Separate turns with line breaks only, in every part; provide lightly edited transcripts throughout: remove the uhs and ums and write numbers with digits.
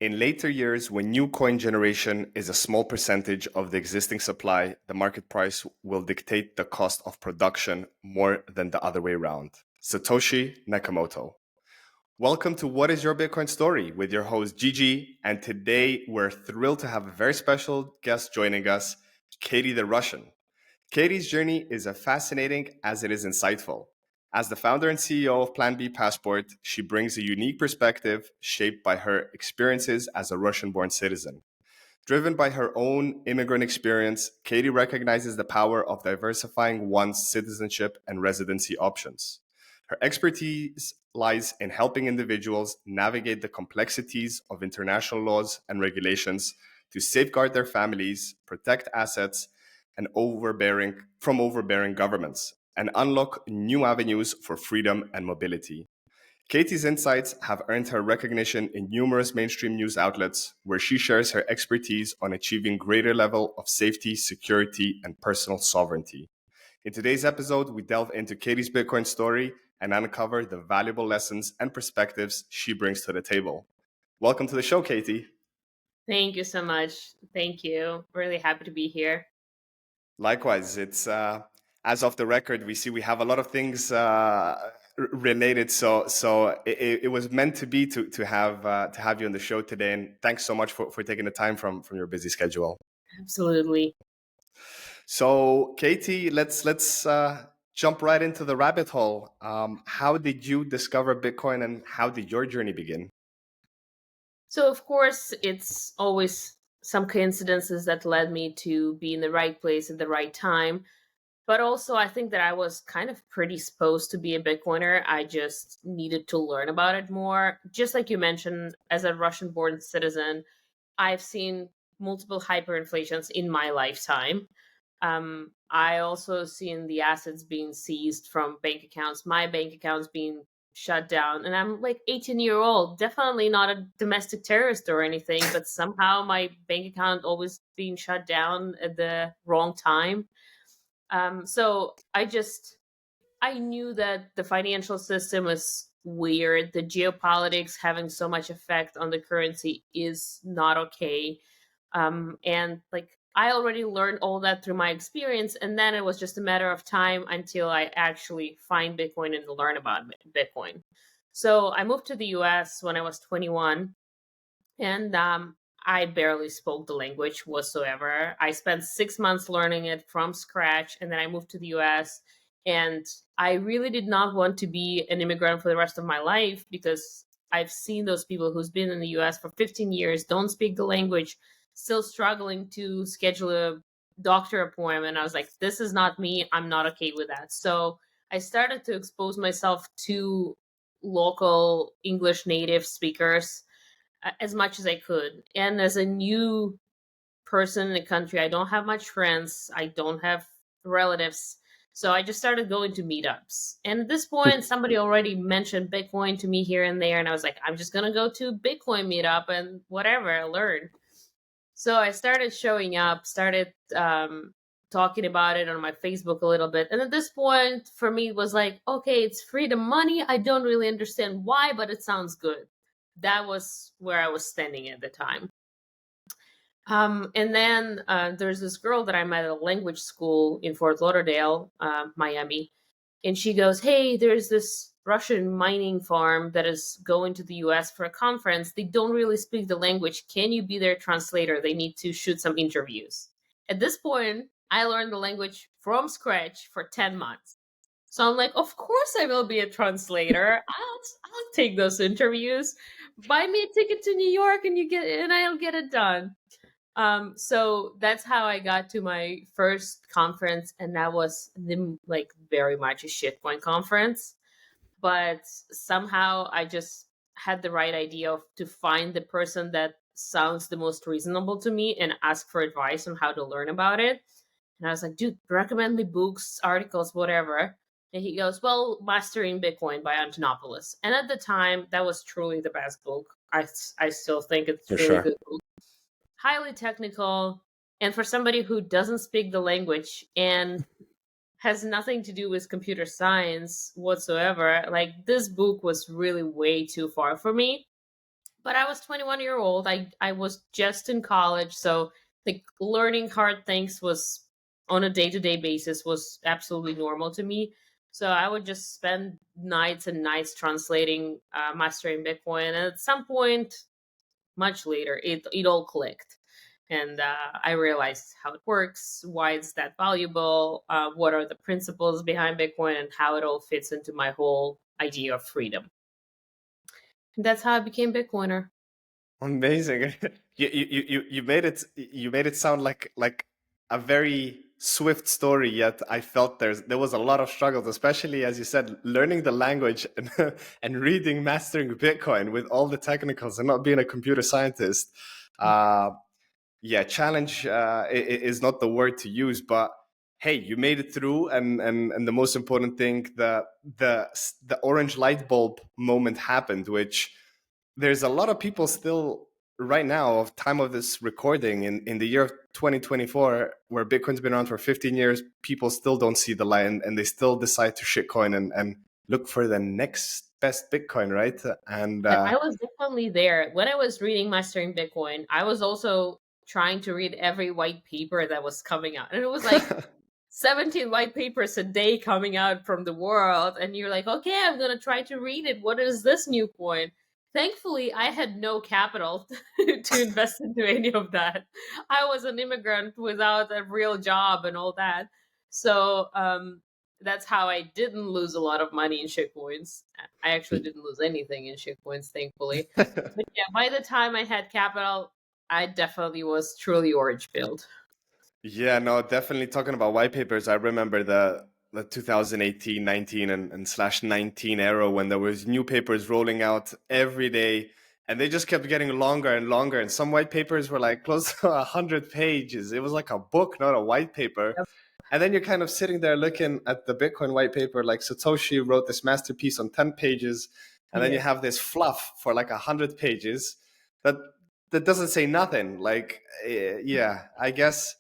In later years, when new coin generation is a small percentage of the existing supply, the market price will dictate the cost of production more than the other way around. Satoshi Nakamoto. Welcome to What is Your Bitcoin Story with your host Gigi. And today we're thrilled to have a very special guest joining us, Katie the Russian. Katie's journey is as fascinating as it is insightful. As the founder and CEO of Plan B Passport, she brings a unique perspective shaped by her experiences as a Russian born citizen. Driven by her own immigrant experience, Katie recognizes the power of diversifying one's citizenship and residency options. Her expertise lies in helping individuals navigate the complexities of international laws and regulations to safeguard their families, protect assets, and overbearing governments, and unlock new avenues for freedom and mobility. Katie's insights have earned her recognition in numerous mainstream news outlets, where she shares her expertise on achieving greater level of safety, security, and personal sovereignty. In today's episode, we delve into Katie's Bitcoin story and uncover the valuable lessons and perspectives she brings to the table. Welcome to the show, Katie.
Thank you so much. Thank you. Really happy to be here.
Likewise, it's as of the record, we have a lot of things related. So it was meant to be to have you on the show today. And thanks so much for taking the time from your busy schedule.
Absolutely.
So Katie, let's jump right into the rabbit hole. How did you discover Bitcoin, and how did your journey begin?
So, of course, it's always some coincidences that led me to be in the right place at the right time. But also, I think that I was kind of predisposed to be a Bitcoiner. I just needed to learn about it more. Just like you mentioned, as a Russian born citizen, I've seen multiple hyperinflations in my lifetime. I also seen the assets being seized from bank accounts, my bank accounts being shut down. And I'm like 18-year-old, definitely not a domestic terrorist or anything, but somehow my bank account always being shut down at the wrong time. So I knew that the financial system is weird. The geopolitics having so much effect on the currency is not okay. And like I already learned all that through my experience, and then it was just a matter of time until I actually find Bitcoin and learn about Bitcoin. So I moved to the US when I was 21, and I barely spoke the language whatsoever. I spent 6 months learning it from scratch, and then I moved to the US. And I really did not want to be an immigrant for the rest of my life, because I've seen those people who's been in the US for 15 years, don't speak the language, still struggling to schedule a doctor appointment. I was like, this is not me. I'm not okay with that. So I started to expose myself to local English native speakers as much as I could. And as a new person in the country, I don't have much friends, I don't have relatives. So I just started going to meetups. And at this point, somebody already mentioned Bitcoin to me here and there. And I was like, I'm just going to go to Bitcoin meetup and whatever I learn. So I started showing up, started talking about it on my Facebook a little bit. And at this point, for me, it was like, okay, it's freedom money. I don't really understand why, but it sounds good. That was where I was standing at the time. And then there's this girl that I met at a language school in Fort Lauderdale, Miami. And she goes, hey, there's this Russian mining farm that is going to the US for a conference. They don't really speak the language. Can you be their translator? They need to shoot some interviews. At this point, I learned the language from scratch for 10 months. So I'm like, of course I will be a translator. I'll take those interviews. Buy me a ticket to New York and I'll get it done. So that's how I got to my first conference, and that was like very much a shitcoin conference. But somehow I just had the right idea to find the person that sounds the most reasonable to me and ask for advice on how to learn about it. And I was like, dude, recommend me books, articles, whatever. And he goes, well, Mastering Bitcoin by Antonopoulos. And at the time, that was truly the best book. I still think it's
For
really
sure.
good book. Highly technical. And for somebody who doesn't speak the language and has nothing to do with computer science whatsoever, like this book was really way too far for me. But I was 21 year old. I was just in college, so like learning hard things was on a day-to-day basis was absolutely normal to me. So I would just spend nights and nights translating, mastering Bitcoin, and at some point much later it all clicked, and I realized how it works, why it's that valuable, what are the principles behind Bitcoin, and how it all fits into my whole idea of freedom. And that's how I became Bitcoiner.
Amazing. You made it sound like a very swift story, yet I felt there was a lot of struggles, especially as you said, learning the language and and reading mastering Bitcoin with all the technicals and not being a computer scientist. Uh yeah, challenge is not the word to use, but hey, you made it through, and the most important thing, the orange light bulb moment happened, which there's a lot of people still right now of time of this recording in the year of 2024 where Bitcoin's been around for 15 years, people still don't see the light, and they still decide to shitcoin and look for the next best Bitcoin, right? And
I was definitely there. When I was reading Mastering Bitcoin, I was also trying to read every white paper that was coming out. And it was like 17 white papers a day coming out from the world. And you're like, okay, I'm going to try to read it. What is this new coin? Thankfully, I had no capital to invest into any of that. I was an immigrant without a real job and all that. So, that's how I didn't lose a lot of money in shitcoins. I actually didn't lose anything in shitcoins, thankfully. But yeah, by the time I had capital, I definitely was truly orange pilled.
Yeah, no, definitely talking about white papers. I remember the 2018, 19, and slash 19 era when there was new papers rolling out every day, and they just kept getting longer and longer. And some white papers were like close to 100 pages. It was like a book, not a white paper.
Yep.
And then you're kind of sitting there looking at the Bitcoin white paper, like Satoshi wrote this masterpiece on 10 pages, and then you
Yeah.
have this fluff for like 100 pages that that doesn't say nothing. Like, yeah, I guess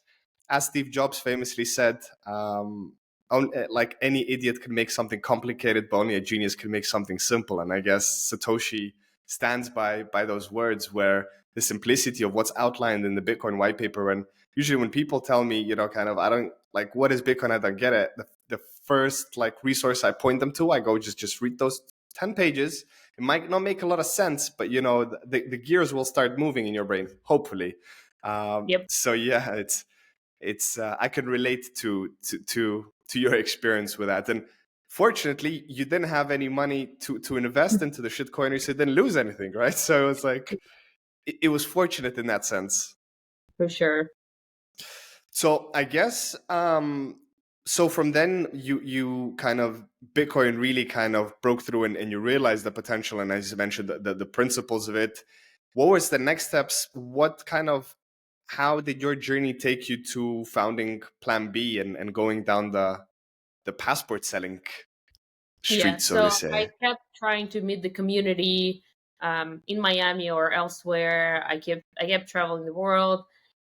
as Steve Jobs famously said, like any idiot can make something complicated, but only a genius can make something simple. And I guess Satoshi stands by those words, where the simplicity of what's outlined in the Bitcoin white paper. And usually when people tell me, kind of, I don't like, what is Bitcoin? I don't get it. The first like resource I point them to, I go, just read those 10 pages. It might not make a lot of sense, but the gears will start moving in your brain, hopefully.
Yep.
So yeah, it's I can relate to your experience with that. And fortunately, you didn't have any money to invest into the shitcoiners, so you didn't lose anything, right? So it's like it was fortunate in that sense.
For sure.
So I guess so from then you kind of Bitcoin really kind of broke through, and you realized the potential, and as you mentioned the principles of it. What was the next steps? What kind of how did your journey take you to founding Plan B and going down the passport selling
Yeah.
street, so to
So I
say?
kept trying to meet the community, in Miami or elsewhere. I kept traveling the world.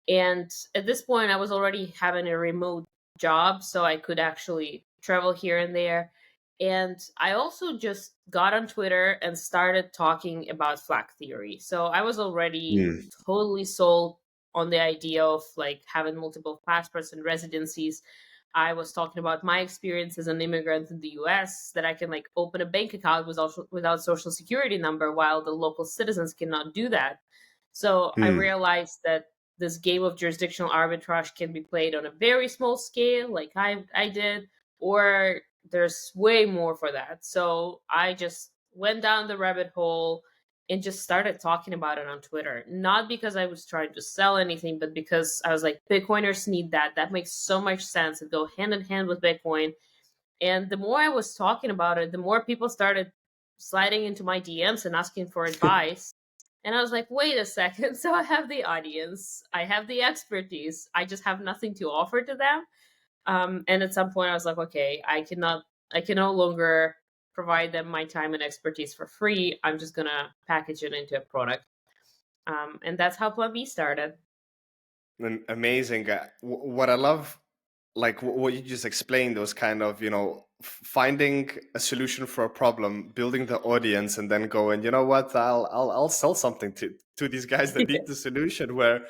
And at this point, I was already having a remote job, so I could actually travel here and there. And I also just got on Twitter and started talking about flag theory. So I was already
Mm.
totally sold on the idea of like having multiple passports and residencies. I was talking about my experience as an immigrant in the US, that I can like open a bank account without social security number, while the local citizens cannot do that. So I
Mm.
realized that this game of jurisdictional arbitrage can be played on a very small scale, like I did, or there's way more for that. So I just went down the rabbit hole and just started talking about it on Twitter. Not because I was trying to sell anything, but because I was like, Bitcoiners need that. That makes so much sense. It go hand in hand with Bitcoin. And the more I was talking about it, the more people started sliding into my DMs and asking for advice. And I was like, wait a second. So I have the audience, I have the expertise, I just have nothing to offer to them. And at some point, I was like, okay, I can no longer provide them my time and expertise for free. I'm just going to package it into a product. And that's how Plan B started.
Amazing. What I love like what you just explained was kind of, finding a solution for a problem, building the audience, and then going, you know what, I'll sell something to these guys that need the solution. Where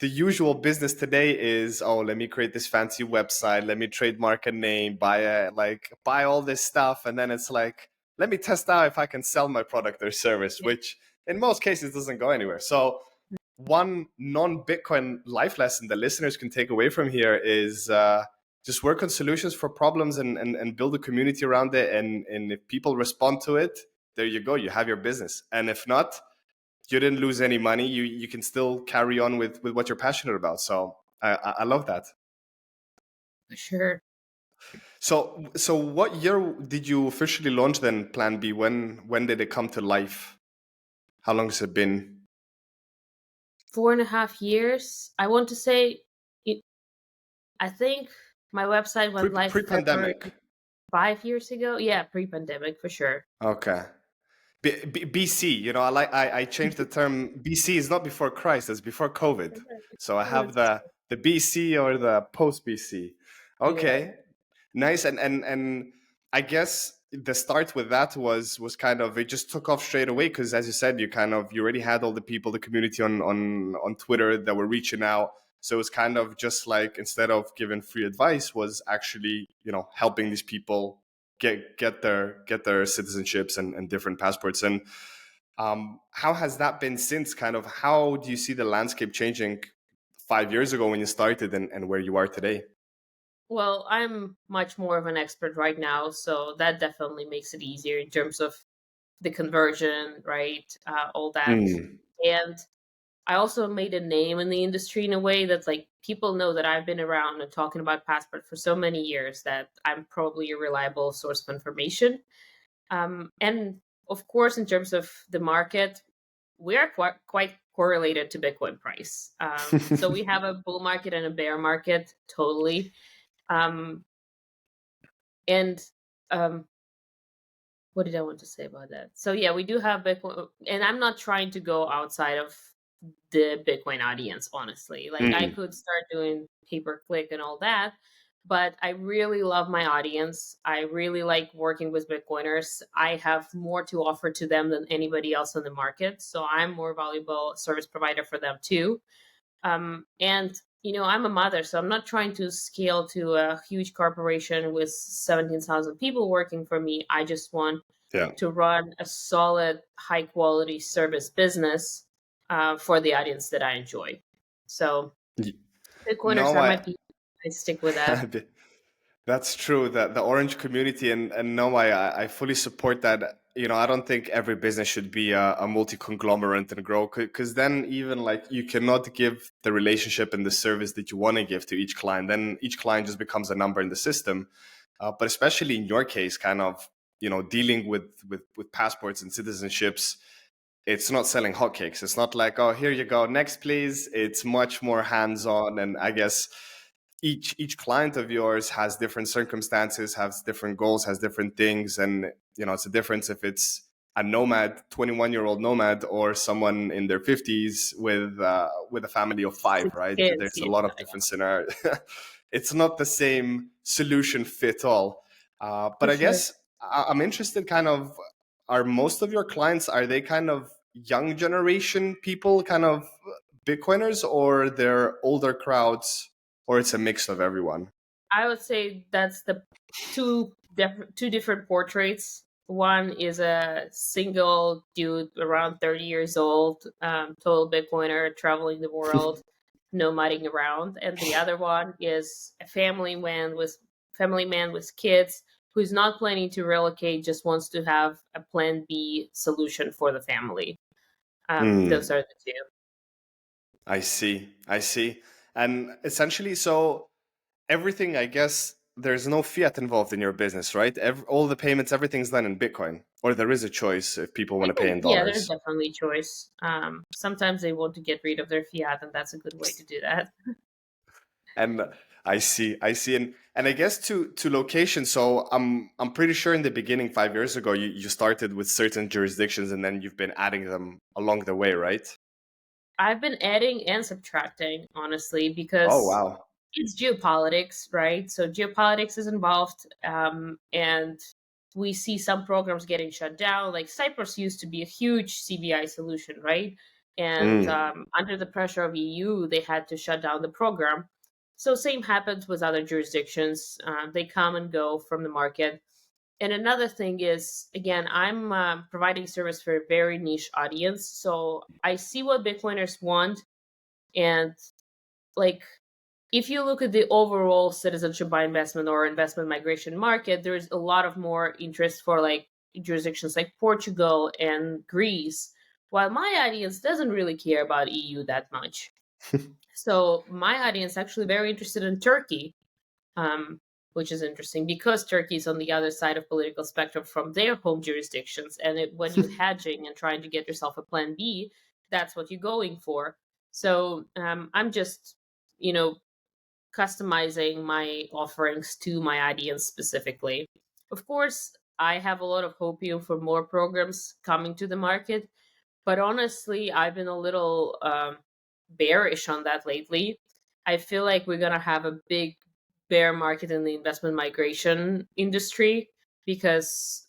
the usual business today is, oh, let me create this fancy website, let me trademark a name, buy all this stuff, and then it's like, let me test out if I can sell my product or service, which in most cases doesn't go anywhere. So one non-Bitcoin life lesson the listeners can take away from here is, just work on solutions for problems, and build a community around it. And if people respond to it, there you go, you have your business. And if not, you didn't lose any money. You can still carry on with what you're passionate about. So I love that.
Sure.
So what year did you officially launch then Plan B? When did it come to life? How long has it been?
4.5 years. I want to say, it, I think my website went live February
Pre-pandemic.
5 years ago. Yeah, pre-pandemic for sure.
Okay. BC, I changed the term. BC is not before Christ, it's before COVID. So I have the BC or the post BC.
Yeah.
Okay. Nice. And I guess the start with that was kind of, it just took off straight away, because as you said, you already had all the people, the community on Twitter that were reaching out. So it was kind of just like, instead of giving free advice, was actually, helping these people get their citizenships and different passports. And how has that been since? Kind of, how do you see the landscape changing 5 years ago when you started, and where you are today?
Well, I'm much more of an expert right now, so that definitely makes it easier in terms of the conversion, right? All that.
Mm,
And I also made a name in the industry in a way that like people know that I've been around and talking about passport for so many years that I'm probably a reliable source of information. And of course, in terms of the market, we are quite correlated to Bitcoin price. So we have a bull market and a bear market, totally. Um, and um, what did I want to say about that? So yeah, we do have Bitcoin, and I'm not trying to go outside of the Bitcoin audience, honestly. Like I
mm,
could start doing pay per click and all that, but I really love my audience. I really like working with Bitcoiners. I have more to offer to them than anybody else in the market, so I'm more valuable service provider for them too. And I'm a mother, so I'm not trying to scale to a huge corporation with 17,000 people working for me. I just want
yeah.
to run a solid, high quality service business for the audience that I enjoy. So
Y-
Bitcoiners
No,
are my people. I stick with that.
that's true. The orange community, and no, I fully support that. I don't think every business should be a multi conglomerate and grow, because then, even like, you cannot give the relationship and the service that you want to give to each client. Then each client just becomes a number in the system. But especially in your case, kind of, dealing with passports and citizenships, it's not selling hotcakes. It's not like, oh, here you go, next please. It's much more hands-on. And I guess each client of yours has different circumstances, has different goals, has different things. And it's a difference if it's a nomad, 21-year-old nomad, or someone in their 50s with a family of five,
Six
right?
kids,
There's a
yeah,
lot of different scenarios. It's not the same solution fit all. But
for
I
sure.
guess I'm interested, kind of, are most of your clients, are they kind of young generation people, kind of Bitcoiners, or they're older crowds, or it's a mix of everyone?
I would say that's the two different portraits. One is a single dude around 30 years old, total Bitcoiner, traveling the world, nomading around, and the other one is a family man with kids who's not planning to relocate, just wants to have a plan B solution for the family. Those
Hmm.
are the two.
I see. I see. And essentially, so everything, I guess, there's no fiat involved in your business, right? All the payments, everything's done in Bitcoin, or there is a choice if people want to pay in
Yeah, there's
dollars.
definitely choice. Sometimes they want to get rid of their fiat, and that's a good way to do that.
And I see, and I guess to location. So I'm pretty sure in the beginning, 5 years ago, you started with certain jurisdictions, and then you've been adding them along the way, right?
I've been adding and subtracting, honestly,
Oh
because
wow.
it's geopolitics, right? So geopolitics is involved, and we see some programs getting shut down. Like Cyprus used to be a huge CBI solution, right? And
Mm.
under the pressure of EU, they had to shut down the program. So same happens with other jurisdictions. They come and go from the market. And another thing is, again, I'm providing service for a very niche audience. So I see what Bitcoiners want, and like if you look at the overall citizenship by investment or investment migration market, there's a lot of more interest for like jurisdictions like Portugal and Greece, while my audience doesn't really care about EU that much. So my audience actually very interested in Turkey, um, which is interesting because Turkey is on the other side of political spectrum from their home jurisdictions. And when you hedging and trying to get yourself a plan B, that's what you're going for. So I'm just, you know, customizing my offerings to my audience specifically. Of course, I have a lot of hopium for more programs coming to the market, but honestly, I've been a little bearish on that lately. I feel like we're gonna have a big bear market in the investment migration industry because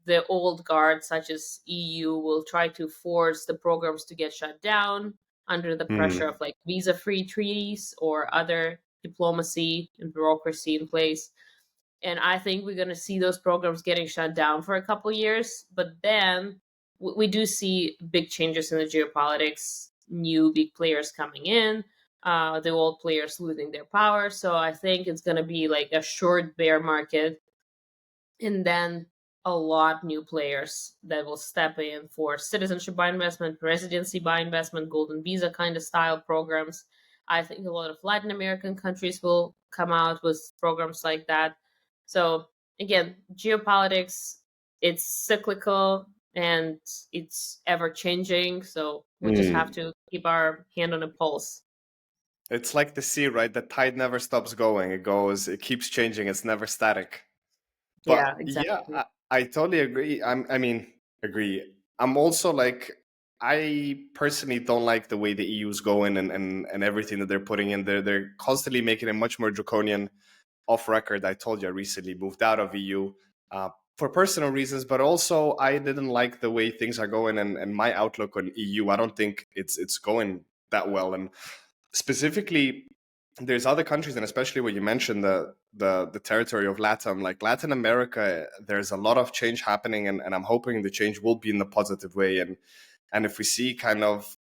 the old guard, such as EU, will try to force the programs to get shut down under the pressure
Mm.
of like visa free treaties or other diplomacy and bureaucracy in place. And I think we're going to see those programs getting shut down for a couple years. But then we do see big changes in the geopolitics, new big players coming in, the old players losing their power. So I think it's going to be like a short bear market, and then a lot new players that will step in for citizenship by investment, residency by investment, golden visa kind of style programs. I think a lot of Latin American countries will come out with programs like that. So again, geopolitics, it's cyclical and it's ever changing, so we just have
Mm.
to keep our hand on the pulse.
It's like the sea, right? The tide never stops going. It keeps changing. It's never static.
Yeah,
But yeah,
exactly.
I totally agree. I mean, agree. I'm also like, I personally don't like the way the EU's going and everything that they're putting in there. They're constantly making it much more draconian. Off record, I told you I recently moved out of EU for personal reasons, but also I didn't like the way things are going and my outlook on EU. I don't think it's going that well. And specifically, there's other countries, and especially when you mentioned the territory of Latin, like Latin America, there's a lot of change happening, and I'm hoping the change will be in the positive way. And if we see kind of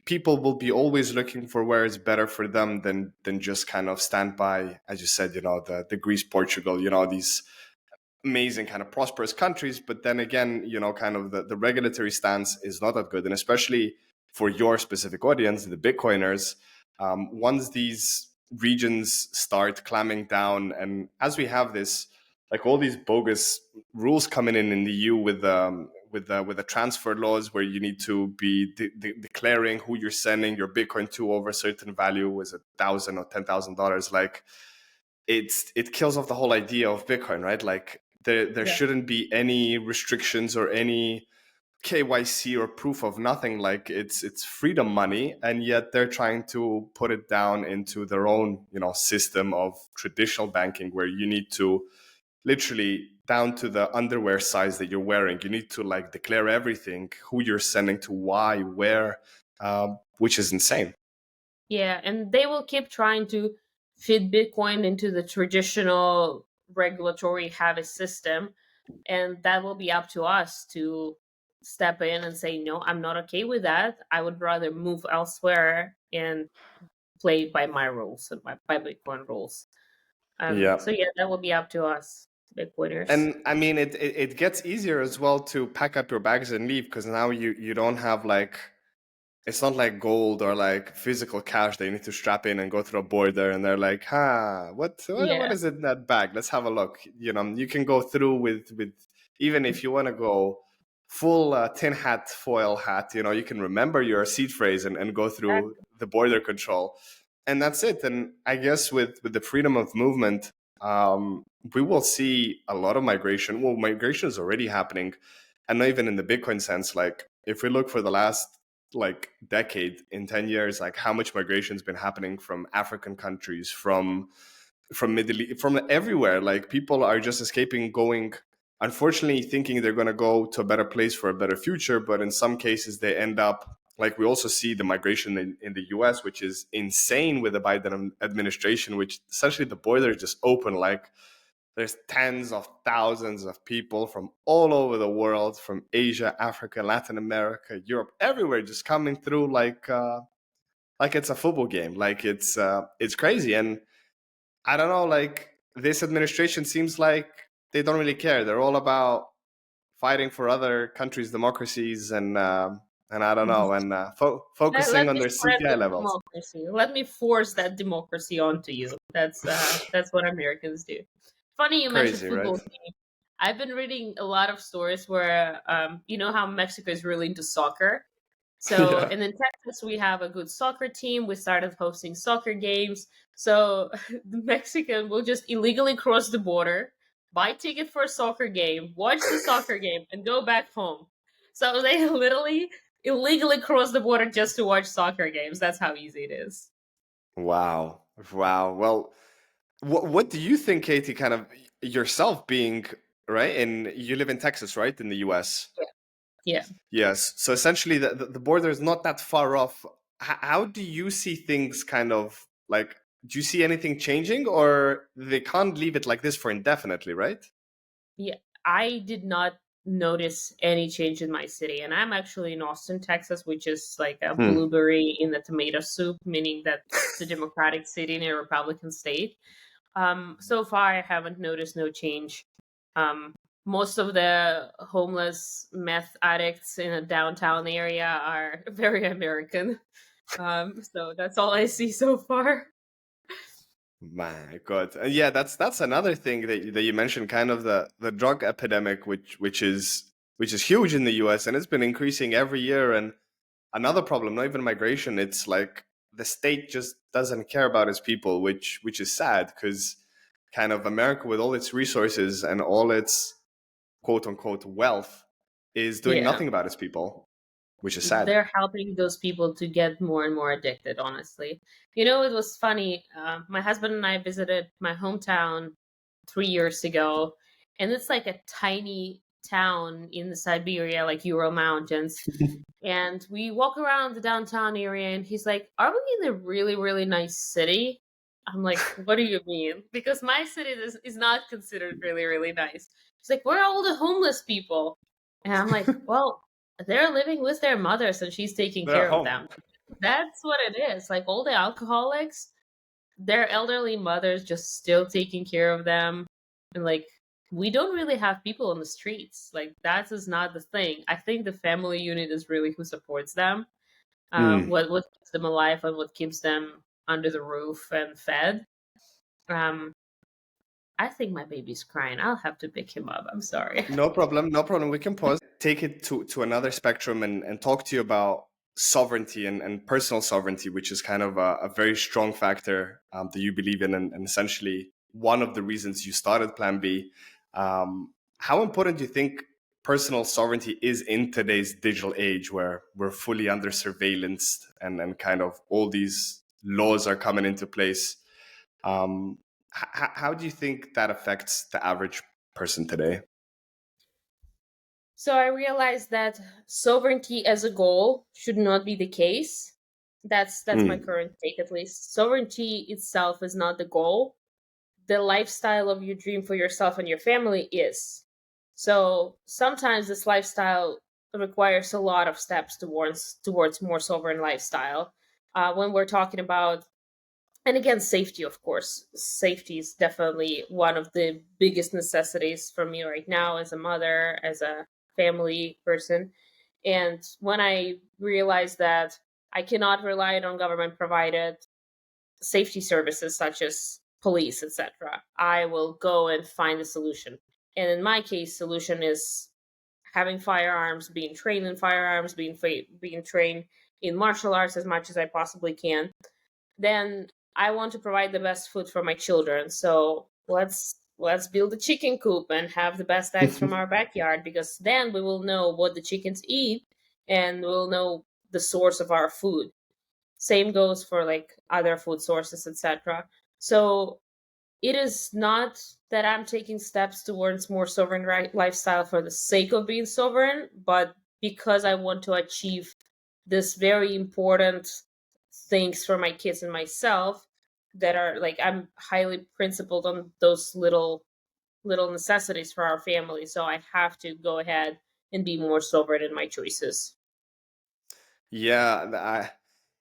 people will be always looking for where it's better for them than just kind of stand by, as you said, the Greece, Portugal, these amazing kind of prosperous countries, but then again, kind of the regulatory stance is not that good. And especially for your specific audience, the Bitcoiners, once these regions start clamming down, and as we have this, like all these bogus rules coming in the EU with the transfer laws where you need to be declaring who you're sending your Bitcoin to over a certain value, was $1,000 or $10,000, like it kills off the whole idea of Bitcoin, right? Like there
Yeah.
shouldn't be any restrictions or any KYC or proof of nothing. Like it's freedom money, and yet they're trying to put it down into their own system of traditional banking, where you need to literally down to the underwear size that you're wearing. You need to like declare everything, who you're sending to, why, where, which is insane.
Yeah, and they will keep trying to fit Bitcoin into the traditional regulatory heavy system, and that will be up to us to step in and say, no, I'm not okay with that. I would rather move elsewhere and play by my rules and by Bitcoin rules.
Yeah.
So yeah, that will be up to us, Bitcoiners.
And I mean, it gets easier as well to pack up your bags and leave, because now you don't have like, it's not like gold or like physical cash that you need to strap in and go through a border and they're like, what
Yeah,
is it in that bag? Let's have a look. You can go through with even if you want to go full tin hat, foil hat, you can remember your seed phrase and go through
exactly.
the border control. And that's it. And I guess with the freedom of movement, we will see a lot of migration. Well, migration is already happening, and not even in the Bitcoin sense. Like if we look for the last like decade, in 10 years, like how much migration's been happening from African countries, from Middle East, from everywhere. Like people are just escaping, going, unfortunately, thinking they're going to go to a better place for a better future. But in some cases, they end up, like we also see the migration in the US, which is insane with the Biden administration, which essentially the border is just open. Like there's tens of thousands of people from all over the world, from Asia, Africa, Latin America, Europe, everywhere, just coming through like it's a football game. Like it's crazy. And I don't know, like this administration seems like they don't really care. They're all about fighting for other countries' democracies and I don't know, and focusing
Let
on
me
their
spread
CPI
the
levels.
democracy. Let me force that democracy onto you. That's what Americans do. Funny you mentioned
Crazy, right?
football team. I've been reading a lot of stories where you know how Mexico is really into soccer. So,
Yeah.
and in Texas, we have a good soccer team. We started hosting soccer games. So, the Mexican will just illegally cross the border, buy ticket for a soccer game, watch the soccer game, and go back home. So, they literally illegally cross the border just to watch soccer games. That's how easy it is.
Wow. Wow. Well, what do you think, Katie, kind of yourself being, right? And you live in Texas, right? In the US.
Yeah.
Yes. So essentially, the border is not that far off. How do you see things kind of like, do you see anything changing, or they can't leave it like this for indefinitely, right?
Yeah, I did not notice any change in my city, and I'm actually in Austin, Texas, which is like a
Hmm.
blueberry in the tomato soup, meaning that it's a Democratic city in a Republican state. So far, I haven't noticed no change. Most of the homeless meth addicts in a downtown area are very American. So that's all I see so far.
My God. Yeah, that's another thing that you mentioned, kind of the drug epidemic, which is huge in the US, and it's been increasing every year. And another problem, not even migration, it's like the state just doesn't care about its people, which is sad, because kind of America, with all its resources and all its quote unquote wealth, is doing
Yeah.
nothing about its people, which is sad.
They're helping those people to get more and more addicted, honestly. You know, it was funny. My husband and I visited my hometown 3 years ago, and it's like a tiny town in the Siberia, like Ural Mountains. And we walk around the downtown area, and he's like, "Are we in a really, really nice city?" I'm like, "What do you mean?" Because my city is not considered really, really nice. He's like, "Where are all the homeless people?" And I'm like, "Well, they're living with their mothers, and she's taking
They're at
care of
home.
them." That's what it is. Like all the alcoholics, their elderly mothers just still taking care of them. And like, we don't really have people on the streets. Like, that is not the thing. I think the family unit is really who supports them,
Mm.
what keeps them alive and what keeps them under the roof and fed. Um, I think my baby's crying. I'll have to pick him up. I'm sorry.
No problem, no problem. We can pause, take it to another spectrum, and talk to you about sovereignty and personal sovereignty, which is kind of a very strong factor that you believe in, and essentially one of the reasons you started Plan B. How important do you think personal sovereignty is in today's digital age, where we're fully under surveillance and kind of all these laws are coming into place? How do you think that affects the average person today?
So I realized that sovereignty as a goal should not be the case. That's my
Mm.
current take, at least. Sovereignty itself is not the goal. The lifestyle of your dream for yourself and your family is. So sometimes this lifestyle requires a lot of steps towards more sovereign lifestyle. When we're talking about, and again, safety, of course, safety is definitely one of the biggest necessities for me right now as a mother, as a family person. And when I realized that I cannot rely on government provided safety services such as police, etc., I will go and find a solution. And in my case, solution is having firearms, being trained in firearms, being trained in martial arts as much as I possibly can. Then I want to provide the best food for my children. So let's build a chicken coop and have the best eggs from our backyard, because then we will know what the chickens eat, and we'll know the source of our food. Same goes for like other food sources, etc. So it is not that I'm taking steps towards more sovereign lifestyle for the sake of being sovereign, but because I want to achieve this very important things for my kids and myself, that are like, I'm highly principled on those little necessities for our family. So I have to go ahead and be more sovereign in my choices.
Yeah,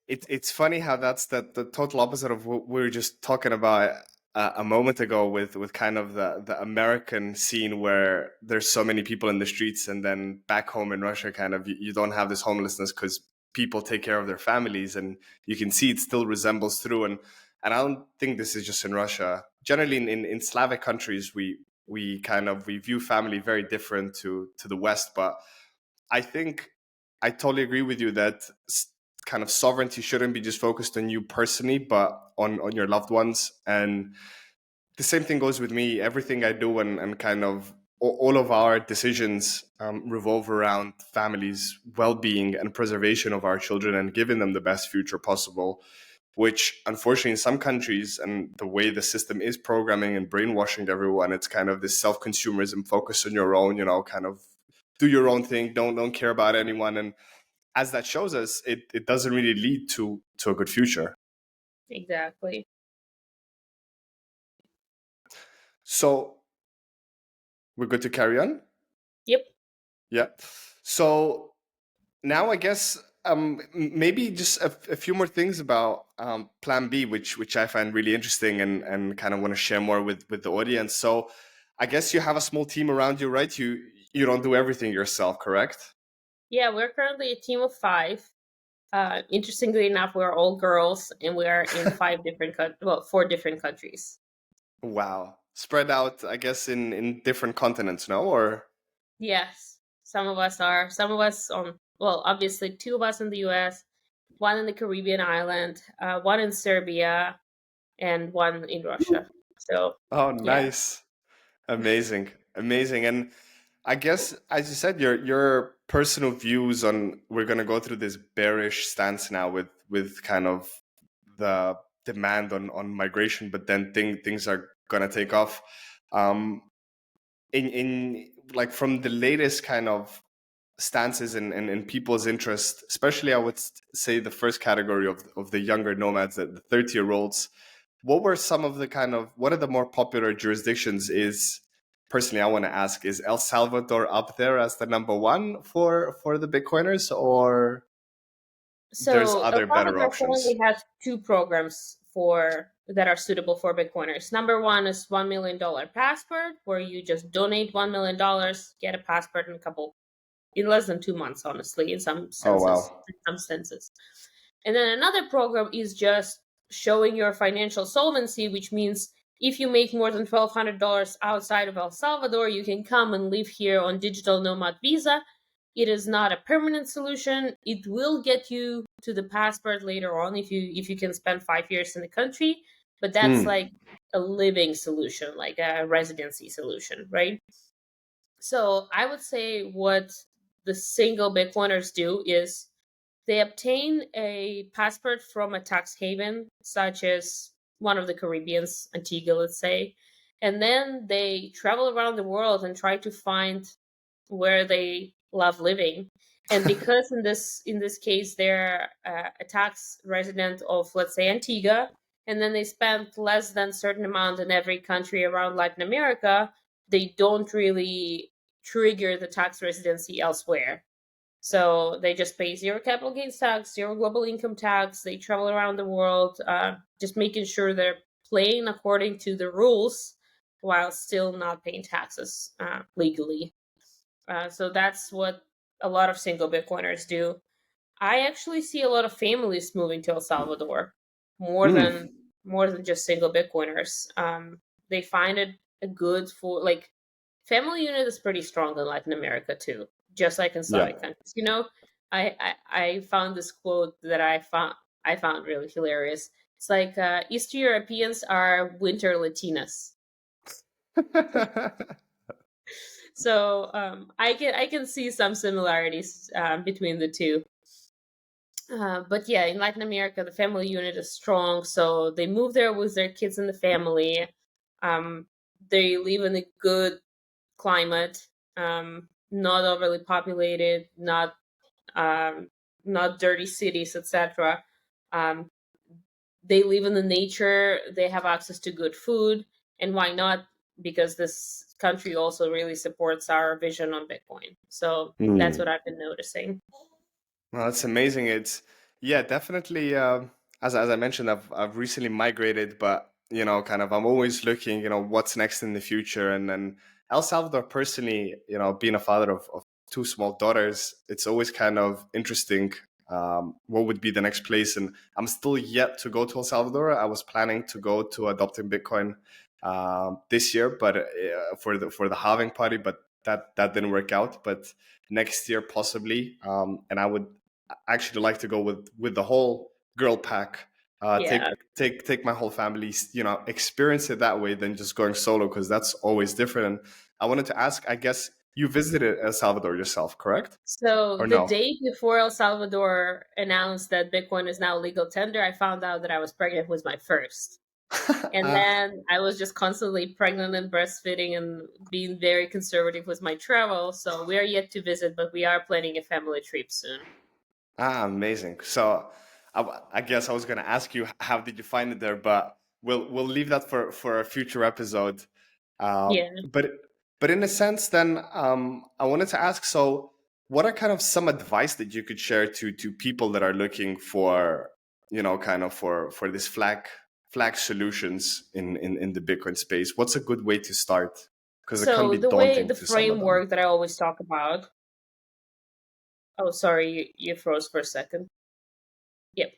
it's funny how that's the total opposite of what we were just talking about a moment ago with kind of the American scene where there's so many people in the streets, and then back home in Russia, kind of you don't have this homelessness because people take care of their families, and you can see it still resembles through. And I don't think this is just in Russia. Generally, in Slavic countries, we view family very different to the West, but I think I totally agree with you that kind of sovereignty shouldn't be just focused on you personally, but on your loved ones. And the same thing goes with me. Everything I do and kind of all of our decisions revolve around families' well-being and preservation of our children and giving them the best future possible. Which, unfortunately, in some countries, and the way the system is programming and brainwashing everyone, it's kind of this self-consumerism, focus on your own, kind of do your own thing, don't care about anyone. And as that shows us, it doesn't really lead to a good future.
Exactly.
So we're good to carry on.
Yep.
Yeah. So now I guess maybe just a few more things about Plan B, which I find really interesting and kind of want to share more with the audience. So I guess you have a small team around you, right? You don't do everything yourself, correct?
Yeah, we're currently a team of five. Interestingly enough, we're all girls, and we are in four different countries.
Wow. Spread out, I guess, in different continents, no? Or
Yes, some of us are. Some of us on. Well, obviously, two of us in the U.S., one in the Caribbean island, one in Serbia, and one in Russia. So,
oh,
yeah.
nice. Amazing. Amazing. And I guess, as you said, your personal views on we're gonna go through this bearish stance now with kind of the demand on migration, but then things are gonna take off. Um, in like from the latest kind of stances in people's interest, especially I would say the first category of the younger nomads, the 30-year-olds. What were some of the kind of what are the more popular jurisdictions? Is personally I want to ask, is El Salvador up there as the number one for the Bitcoiners, or there's
So El
other better
Salvador
options?
currently has two programs for that are suitable for Bitcoiners. Number one is $1 million passport, where you just donate $1 million, get a passport in less than 2 months, honestly, in some
Oh
senses.
wow.
In some senses. And then another program is just showing your financial solvency, which means if you make more than $1,200 outside of El Salvador, you can come and live here on digital nomad visa. It is not a permanent solution. It will get you to the passport later on if you can spend 5 years in the country, but that's
Hmm.
like a living solution, like a residency solution, right? So I would say what the single Bitcoiners do is they obtain a passport from a tax haven, such as one of the Caribbeans, Antigua, let's say, and then they travel around the world and try to find where they love living. And because in this case they're a tax resident of, let's say, Antigua, and then they spend less than a certain amount in every country around Latin America, they don't really trigger the tax residency elsewhere. So they just pay zero capital gains tax, zero global income tax. They travel around the world, just making sure they're playing according to the rules while still not paying taxes legally. So that's what a lot of single Bitcoiners do. I actually see a lot of families moving to El Salvador, more
Hmm.
than more than just single Bitcoiners. They find it a good for like family unit is pretty strong in Latin America too, just like in
Yeah.
Slavic countries. I found this quote that I found really hilarious. It's like Eastern Europeans are winter Latinas. So I can see some similarities between the two. But yeah, in Latin America, the family unit is strong, so they move there with their kids in the family. Um, they live in a good climate, not overly populated, um, not dirty cities, etc. Um, they live in the nature. They have access to good food, and why not? Because this country also really supports our vision on Bitcoin. So that's what I've been noticing.
Well, that's amazing. It's yeah, definitely. As I mentioned, I've recently migrated, but kind of I'm always looking, what's next in the future. And then El Salvador, personally, being a father of two small daughters, it's always kind of interesting. What would be the next place? And I'm still yet to go to El Salvador. I was planning to go to adopting Bitcoin this year, but for the halving party, but that didn't work out. But next year possibly, and I would actually like to go with the whole girl pack.
Yeah.
Take my whole family, experience it that way than just going solo, because that's always different. And I wanted to ask, I guess you visited El Salvador yourself, correct?
So
Or
the
no?
day before El Salvador announced that Bitcoin is now legal tender, I found out that I was pregnant with my first. And
Ah,
then I was just constantly pregnant and breastfeeding and being very conservative with my travel. So we are yet to visit, but we are planning a family trip soon.
amazing. So I guess I was going to ask you, how did you find it there, but we'll leave that for a future episode.
Yeah.
But in a sense, then I wanted to ask. So, what are kind of some advice that you could share to people that are looking for, kind of for this flag solutions in the Bitcoin space? What's a good way to start? Because it can
So
be
the
daunting to some of them.
framework that I always talk about. Oh, sorry, you froze for a second. Yep.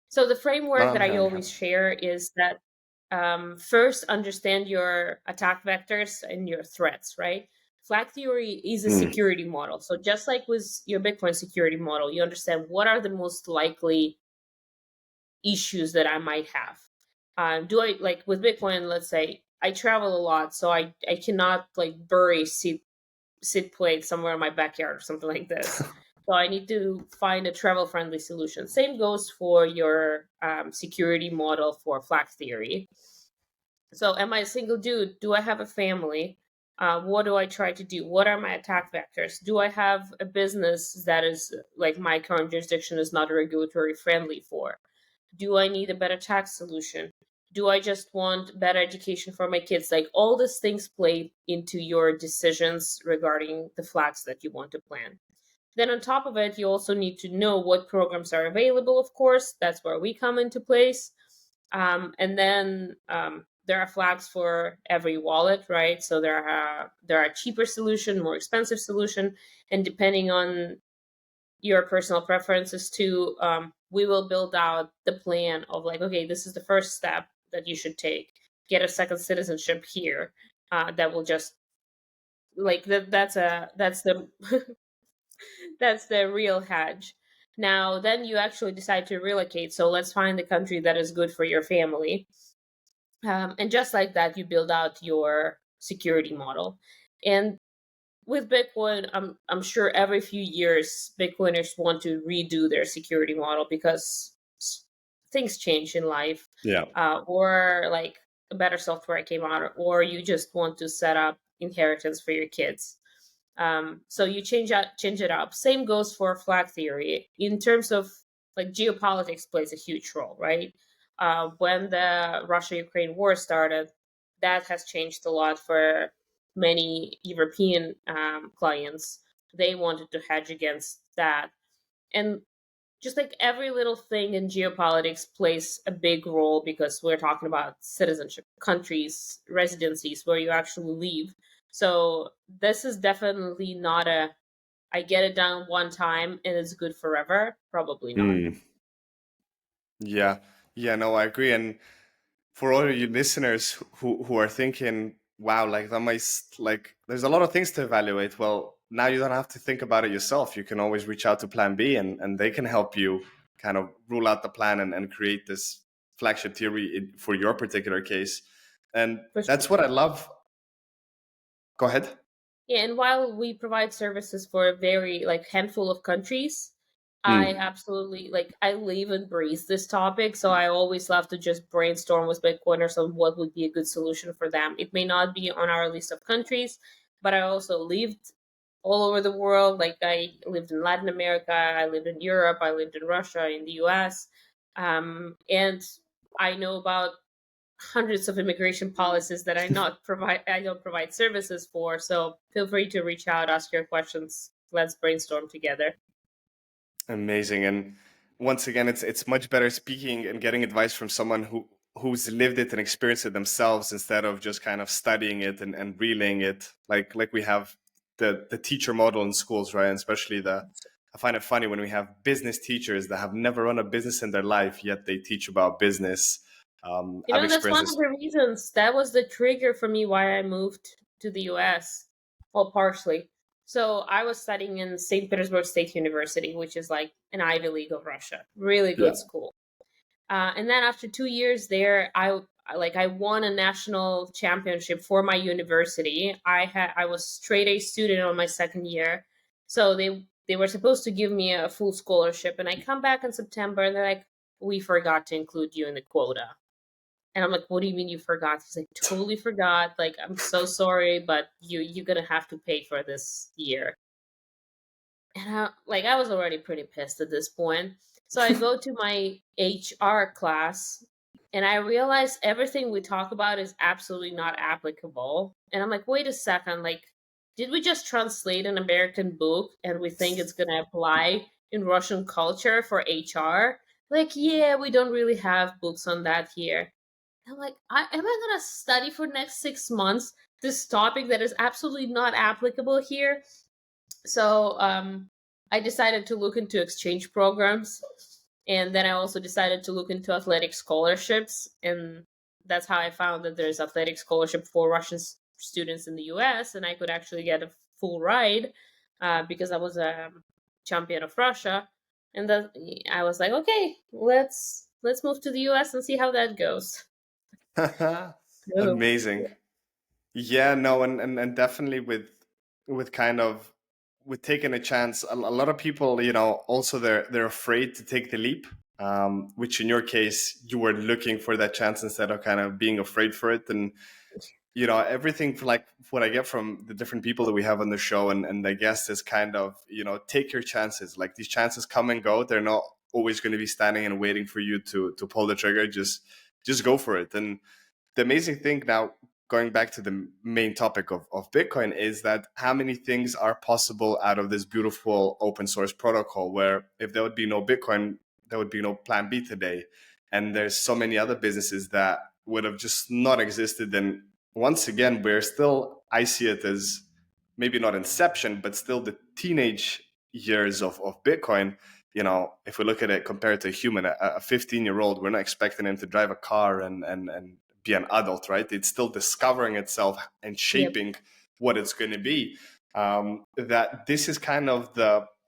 So the
No,
framework
I'm
that I
here. I'm
always
here.
share is that first understand your attack vectors and your threats, right? Flag theory is a
Mm,
security model. So just like with your Bitcoin security model, you understand what are the most likely issues that I might have. Do I like with Bitcoin? Let's say I travel a lot, so I cannot like bury seed plate somewhere in my backyard or something like this. So I need to find a travel friendly solution. Same goes for your security model for flag theory. So am I a single dude? Do I have a family? What do I try to do? What are my attack vectors? Do I have a business that is like my current jurisdiction is not regulatory friendly for? Do I need a better tax solution? Do I just want better education for my kids? Like all these things play into your decisions regarding the flags that you want to plan. Then on top of it, you also need to know what programs are available, of course. That's where we come into place. And then there are flags for every wallet, right? So there are cheaper solution, more expensive solution, and depending on your personal preferences too, we will build out the plan of like, okay, this is the first step that you should take. Get a second citizenship here. That will just like that. That's the that's the real hedge. Now, then you actually decide to relocate. So let's find the country that is good for your family. And just like that, you build out your security model. And with Bitcoin, I'm sure every few years Bitcoiners want to redo their security model because things change in life,
yeah.
or like a better software came out, or you just want to set up inheritance for your kids. So you change it up. Same goes for flag theory in terms of like geopolitics plays a huge role, right? When the Russia-Ukraine war started, that has changed a lot for many European clients. They wanted to hedge against that, and just like every little thing in geopolitics plays a big role because we're talking about citizenship, countries, residencies, where you actually live. So this is definitely not a I get it done one time and it's good forever. Probably not.
Mm, yeah. Yeah. No, I agree. And for all of you listeners who are thinking, wow, like that might like there's a lot of things to evaluate. Well, now you don't have to think about it yourself. You can always reach out to Plan B, and they can help you kind of rule out the plan and create this flagship theory for your particular case. And
For
that's what
sure.
I love. Go ahead.
Yeah, and while we provide services for a very like handful of countries, I
Mm.
absolutely like I live and breathe this topic, so I always love to just brainstorm with Bitcoiners on what would be a good solution for them. It may not be on our list of countries, but I also lived all over the world. Like I lived in Latin America, I lived in Europe, I lived in Russia, in the US, and I know about hundreds of immigration policies that I don't provide services for. So feel free to reach out, ask your questions. Let's brainstorm together.
Amazing. And once again, it's much better speaking and getting advice from someone who's lived it and experienced it themselves instead of just kind of studying it and relaying it. Like we have the teacher model in schools, right? And especially I find it funny when we have business teachers that have never run a business in their life, yet they teach about business.
You
I've
know, that's
experienced
one of
this.
the reasons. That was the trigger for me why I moved to the US. Well, partially. So I was studying in St. Petersburg State University, which is like an Ivy League of Russia. Really
Yeah.
good school. And then after 2 years there, I won a national championship for my university. I was straight A student on my second year, so they were supposed to give me a full scholarship. And I come back in September, and they're like, "We forgot to include you in the quota." And I'm like, "What do you mean you forgot?" He's like, "Totally forgot. Like, I'm so sorry, but you're gonna have to pay for this year." And I was already pretty pissed at this point. So I go to my HR class, and I realize everything we talk about is absolutely not applicable. And I'm like, wait a second, like, did we just translate an American book and we think it's gonna apply in Russian culture for HR? Like, yeah, we don't really have books on that here. I'm like, am I gonna study for the next 6 months this topic that is absolutely not applicable here? So I decided to look into exchange programs, and then I also decided to look into athletic scholarships, and that's how I found that there's athletic scholarship for Russian students in the U.S., and I could actually get a full ride because I was a champion of Russia, and that I was like, okay, let's move to the U.S. and see how that goes. Oh.
Amazing. Yeah, no, and definitely with kind of with taking a chance. A lot of people, also they're afraid to take the leap. Which in your case, you were looking for that chance instead of kind of being afraid for it. And everything for like what I get from the different people that we have on the show and the guests is kind of take your chances. Like these chances come and go. They're not always going to be standing and waiting for you to pull the trigger. Just go for it. And the amazing thing now, going back to the main topic of Bitcoin, is that how many things are possible out of this beautiful open source protocol, where if there would be no Bitcoin, there would be no plan B today. And there's so many other businesses that would have just not existed. And once again, we're still, I see it as maybe not inception, but still the teenage years of Bitcoin. If we look at it compared to a human, a 15-year-old, we're not expecting him to drive a car and be an adult, right? It's still discovering itself and
Yep.
shaping what it's going to be. That this is kind of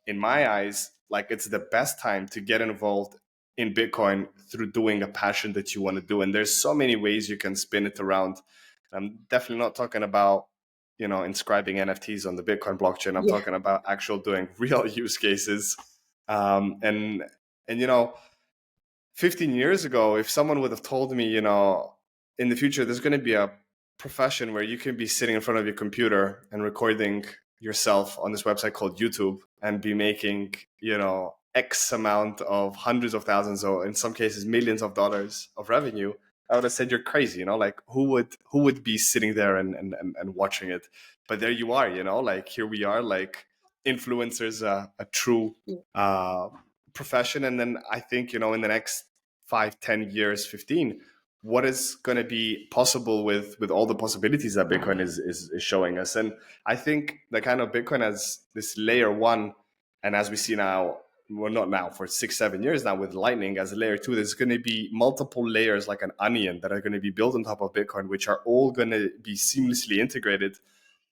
in my eyes, like it's the best time to get involved in Bitcoin through doing a passion that you want to do. And there's so many ways you can spin it around. I'm definitely not talking about, inscribing NFTs on the Bitcoin blockchain. I'm
Yeah.
talking about actual doing real use cases. And 15 years ago, if someone would have told me, in the future, there's going to be a profession where you can be sitting in front of your computer and recording yourself on this website called YouTube and be making, X amount of hundreds of thousands or in some cases millions of dollars of revenue, I would have said you're crazy, like who would be sitting there and watching it? But there you are, like here we are, like influencers, a true uh, profession. And then I think, in the next 5, 10 years, 15, what is going to be possible with all the possibilities that Bitcoin is showing us. And I think the kind of Bitcoin as this layer one, and as we see now, well, not now, for 6, 7 years now with Lightning as a layer two, there's going to be multiple layers like an onion that are going to be built on top of Bitcoin, which are all going to be seamlessly integrated.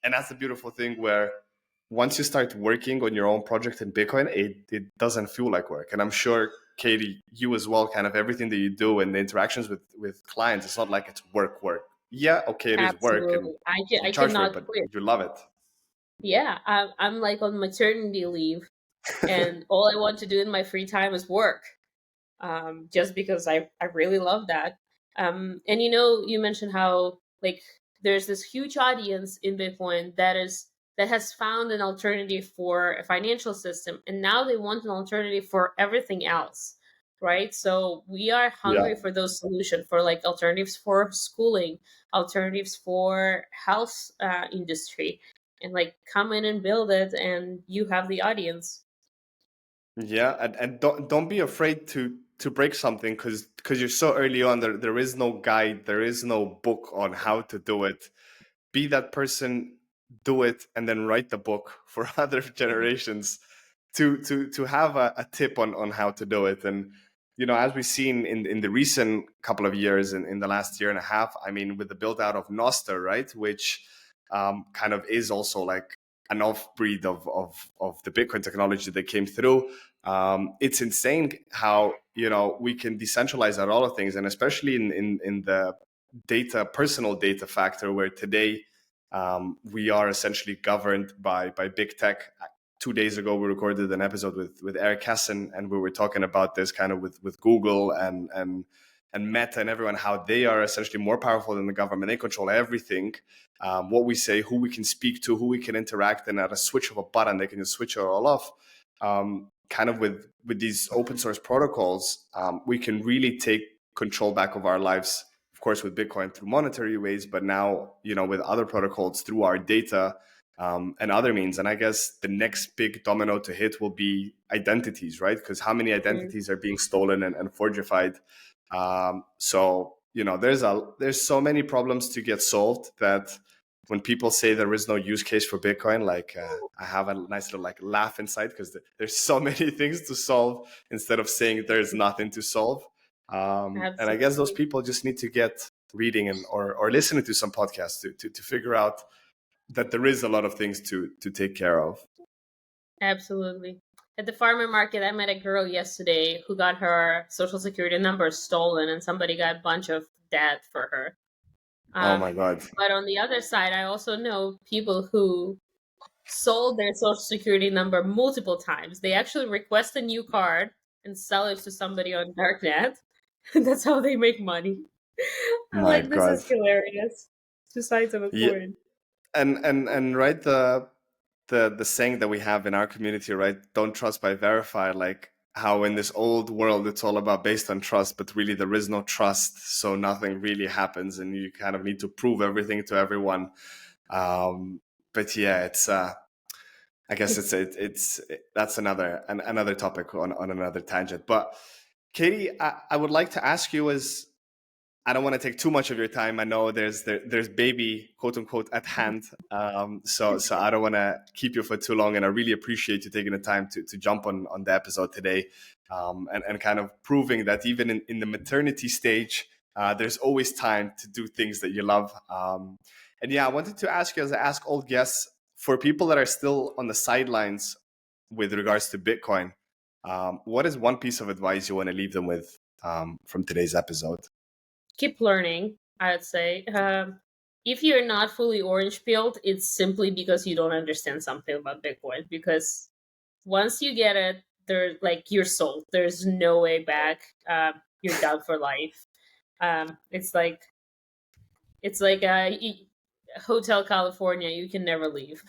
And that's the beautiful thing, where once you start working on your own project in Bitcoin, it doesn't feel like work. And I'm sure, Katie, you as well, kind of everything that you do and the interactions with clients, it's not like it's work. Yeah, okay, it is work and
Absolutely.
you
I
charge for it,
cannot
but
quit.
you love it.
Yeah, I'm like on maternity leave. and all I want to do in my free time is work, just because I really love that. And you mentioned how, like, there's this huge audience in Bitcoin that has found an alternative for a financial system, and now they want an alternative for everything else, right? So we are
Yeah.
hungry for those solutions, for like alternatives for schooling, alternatives for health industry, and like come in and build it, and you have the audience.
Yeah, and don't be afraid to break something because you're so early on. There is no guide, there is no book on how to do it. Be that person, do it, and then write the book for other generations to have a tip on how to do it. And as we've seen in the recent couple of years, in the last year and a half, I mean, with the build out of Noster, right, which kind of is also like an off breed of the Bitcoin technology that came through. It's insane how we can decentralize a lot of things, and especially in the personal data factor, where today we are essentially governed by big tech. 2 days ago, we recorded an episode with Eric Hessen, and we were talking about this kind of with Google and Meta and everyone, how they are essentially more powerful than the government. They control everything, what we say, who we can speak to, who we can interact, and at a switch of a button, they can just switch it all off. Kind of with these open source protocols, we can really take control back of our lives, of course, with Bitcoin through monetary ways, but now, with other protocols through our data, and other means. And I guess the next big domino to hit will be identities, right? Because how many
Mm,
identities are being stolen and forgified? So there's so many problems to get solved that when people say there is no use case for Bitcoin, like I have a nice little like laugh inside, because there's so many things to solve instead of saying there's nothing to solve. And I guess those
absolutely.
people just need to get reading or listening to some podcasts to figure out that there is a lot of things to take care of.
Absolutely. At the farmer market, I met a girl yesterday who got her social security number stolen, and somebody got a bunch of debt for her.
Oh my God.
But on the other side, I also know people who sold their social security number multiple times. They actually request a new card and sell it to somebody on darknet. That's how they make money. I'm
My
like, this
God.
is hilarious. Two sides of a
Yeah.
coin.
And right, the saying that we have in our community, right? Don't trust by verify. Like how in this old world it's all about based on trust, but really there is no trust, so nothing really happens, and you kind of need to prove everything to everyone. But yeah, it's I guess that's another topic on another tangent. But Katie, I would like to ask you, as I don't want to take too much of your time. I know there's baby, quote unquote, at hand. So I don't want to keep you for too long, and I really appreciate you taking the time to jump on the episode today, and kind of proving that even in the maternity stage, there's always time to do things that you love. And yeah, I wanted to ask you, as I ask all guests, for people that are still on the sidelines with regards to Bitcoin, what is one piece of advice you want to leave them with, from today's episode?
Keep learning, I'd say. If you're not fully orange pilled, it's simply because you don't understand something about Bitcoin. Because once you get it, you're sold. There's no way back. You're done for life. It's like Hotel California. You can never leave.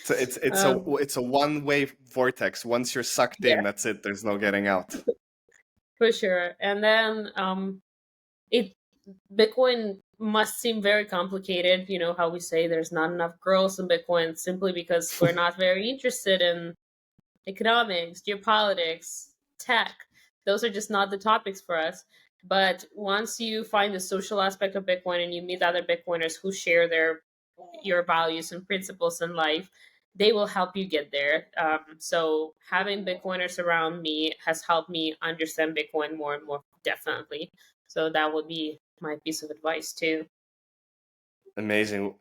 So
um,
it's a one-way vortex. Once you're sucked in,
yeah,
that's it. There's no getting out.
for sure. And then it Bitcoin must seem very complicated. You know how we say there's not enough girls in Bitcoin simply because we're not very interested in economics, geopolitics, tech. Those are just not the topics for us. But once you find the social aspect of Bitcoin and you meet other Bitcoiners who share your values and principles in life, they will help you get there. So having Bitcoiners around me has helped me understand Bitcoin more and more, definitely. So that would be my piece of advice too.
Amazing.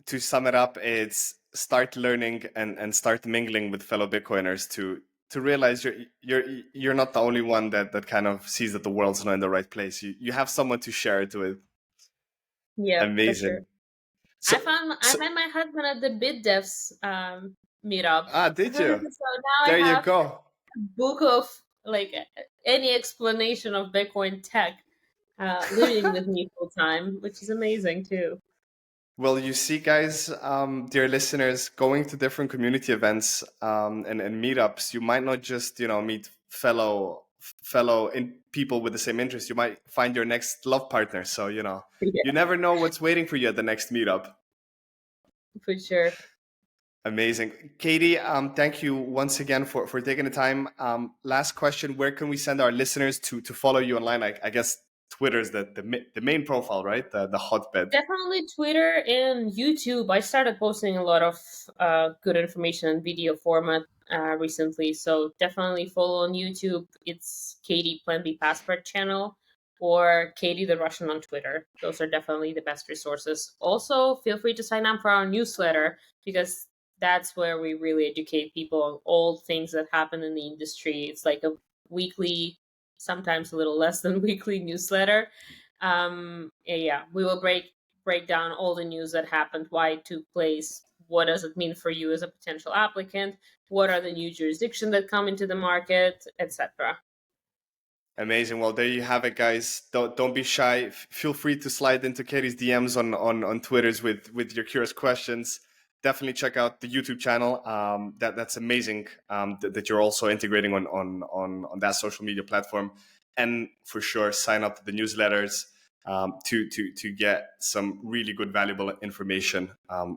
To sum it up, it's start learning and start mingling with fellow Bitcoiners to realize you're not the only one that kind of sees that the world's not in the right place. You have someone to share it with.
Yeah, for sure.
Amazing.
I
So
found I
so
met my husband at the BitDevs meetup.
Ah, did you?
So now I
There you
have
go.
a book of like any explanation of Bitcoin tech living with me full time, which is amazing too.
Well, you see, guys, dear listeners, going to different community events and meetups, you might not just meet people with the same interest. You might find your next love partner. So you
Yeah,
never know what's waiting for you at the next meetup.
for sure.
Amazing, Katie. Thank you once again for taking the time. Last question: where can we send our listeners to follow you online? I guess Twitter is the main profile, right? The hotbed.
Definitely Twitter and YouTube. I started posting a lot of good information in video format recently, so definitely follow on YouTube. It's Katie Plan B Passport channel or Katie the Russian on Twitter. Those are definitely the best resources. Also, feel free to sign up for our newsletter because that's where we really educate people on all things that happen in the industry. It's like a weekly, sometimes a little less than weekly newsletter. Yeah, we will break down all the news that happened, why it took place, what does it mean for you as a potential applicant, what are the new jurisdictions that come into the market, etc.
Amazing. Well, there you have it, guys. Don't be shy. Feel free to slide into Katie's DMs on Twitters with your curious questions. Definitely check out the YouTube channel. That's amazing. That you're also integrating on that social media platform, and for sure sign up to the newsletters to get some really good, valuable information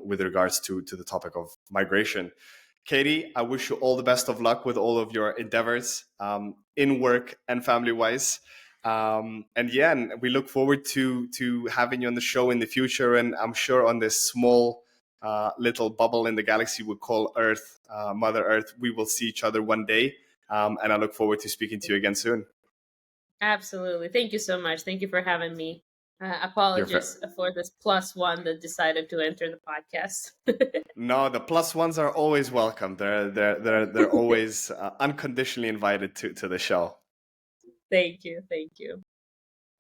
with regards to the topic of migration. Katie, I wish you all the best of luck with all of your endeavors in work and family wise. And yeah, and we look forward to having you on the show in the future. And I'm sure on this small little bubble in the galaxy we call Earth, Mother Earth, we will see each other one day. And I look forward to speaking to you again soon.
Absolutely. Thank you so much. Thank you for having me.
You're
Apologies for this plus one that decided to enter the podcast.
No, the plus ones are always welcome. They're always unconditionally invited to the show.
Thank you. Thank you.